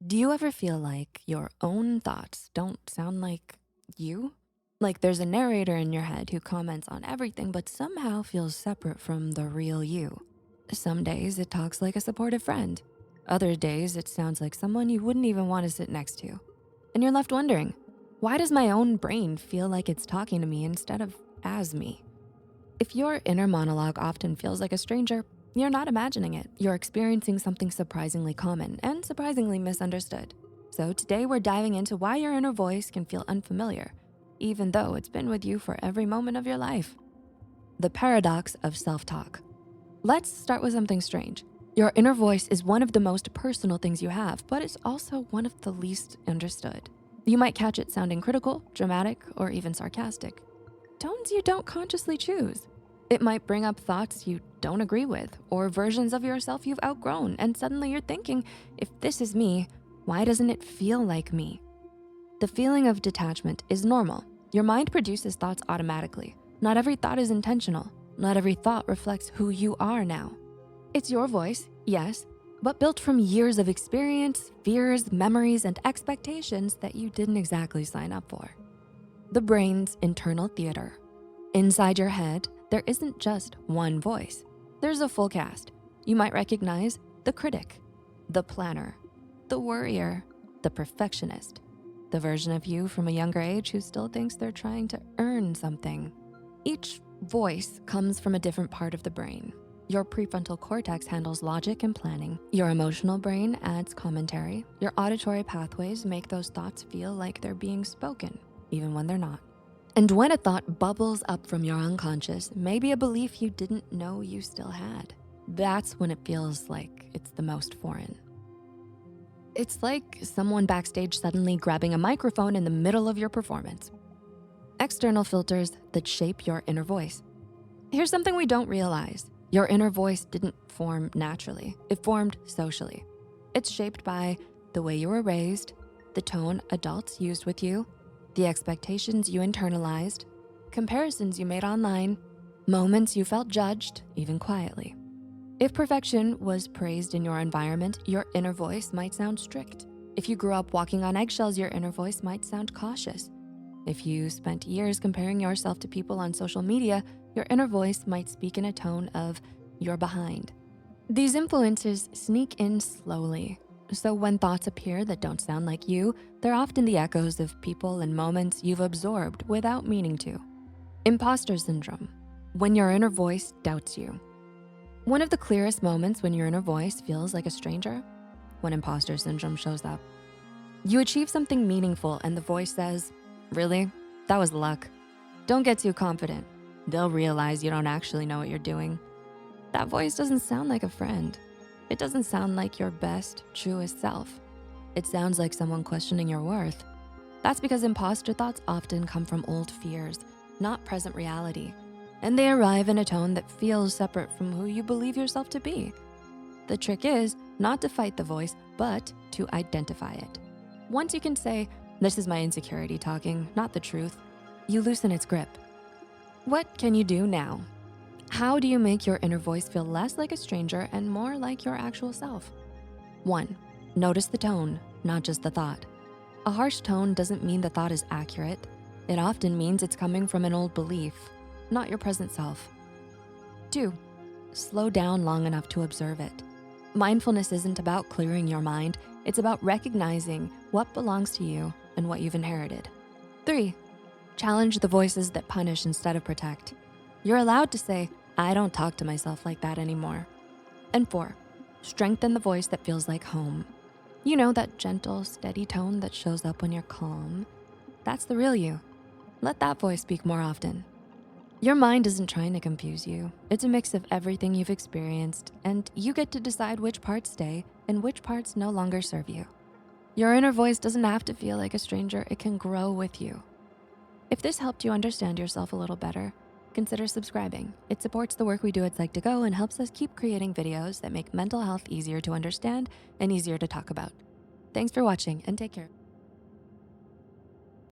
Do you ever feel like your own thoughts don't sound like you? Like there's a narrator in your head who comments on everything but somehow feels separate from the real you. Some days it talks like a supportive friend. Other days it sounds like someone you wouldn't even want to sit next to. And you're left wondering, why does my own brain feel like it's talking to me instead of as me? If your inner monologue often feels like a stranger, you're not imagining it. You're experiencing something surprisingly common and surprisingly misunderstood. So today we're diving into why your inner voice can feel unfamiliar, even though it's been with you for every moment of your life. The paradox of self-talk. Let's start with something strange. Your inner voice is one of the most personal things you have, but it's also one of the least understood. You might catch it sounding critical, dramatic, or even sarcastic. Tones you don't consciously choose. It might bring up thoughts you don't agree with or versions of yourself you've outgrown, and suddenly you're thinking, if this is me, why doesn't it feel like me? The feeling of detachment is normal. Your mind produces thoughts automatically. Not every thought is intentional. Not every thought reflects who you are now. It's your voice, yes, but built from years of experience, fears, memories, and expectations that you didn't exactly sign up for. The brain's internal theater. Inside your head, there isn't just one voice. There's a full cast. You might recognize the critic, the planner, the worrier, the perfectionist, the version of you from a younger age who still thinks they're trying to earn something. Each voice comes from a different part of the brain. Your prefrontal cortex handles logic and planning. Your emotional brain adds commentary. Your auditory pathways make those thoughts feel like they're being spoken, even when they're not. And when a thought bubbles up from your unconscious, maybe a belief you didn't know you still had, that's when it feels like it's the most foreign. It's like someone backstage suddenly grabbing a microphone in the middle of your performance. External filters that shape your inner voice. Here's something we don't realize. Your inner voice didn't form naturally. It formed socially. It's shaped by the way you were raised, the tone adults used with you, the expectations you internalized, comparisons you made online, moments you felt judged, even quietly. If perfection was praised in your environment, your inner voice might sound strict. If you grew up walking on eggshells, your inner voice might sound cautious. If you spent years comparing yourself to people on social media, your inner voice might speak in a tone of "you're behind." These influences sneak in slowly. So when thoughts appear that don't sound like you, they're often the echoes of people and moments you've absorbed without meaning to. Imposter syndrome, when your inner voice doubts you. One of the clearest moments when your inner voice feels like a stranger, when imposter syndrome shows up. You achieve something meaningful and the voice says, "Really? That was luck. Don't get too confident. They'll realize you don't actually know what you're doing." That voice doesn't sound like a friend. It doesn't sound like your best, truest self. It sounds like someone questioning your worth. That's because imposter thoughts often come from old fears, not present reality. And they arrive in a tone that feels separate from who you believe yourself to be. The trick is not to fight the voice, but to identify it. Once you can say, "This is my insecurity talking, not the truth," you loosen its grip. What can you do now? How do you make your inner voice feel less like a stranger and more like your actual self? 1, notice the tone, not just the thought. A harsh tone doesn't mean the thought is accurate. It often means it's coming from an old belief, not your present self. 2, slow down long enough to observe it. Mindfulness isn't about clearing your mind. It's about recognizing what belongs to you and what you've inherited. 3, challenge the voices that punish instead of protect. You're allowed to say, "I don't talk to myself like that anymore." And 4, strengthen the voice that feels like home. You know, that gentle, steady tone that shows up when you're calm. That's the real you. Let that voice speak more often. Your mind isn't trying to confuse you. It's a mix of everything you've experienced, and you get to decide which parts stay and which parts no longer serve you. Your inner voice doesn't have to feel like a stranger. It can grow with you. If this helped you understand yourself a little better, consider subscribing. It supports the work we do at Psych2Go and helps us keep creating videos that make mental health easier to understand and easier to talk about. Thanks for watching and take care.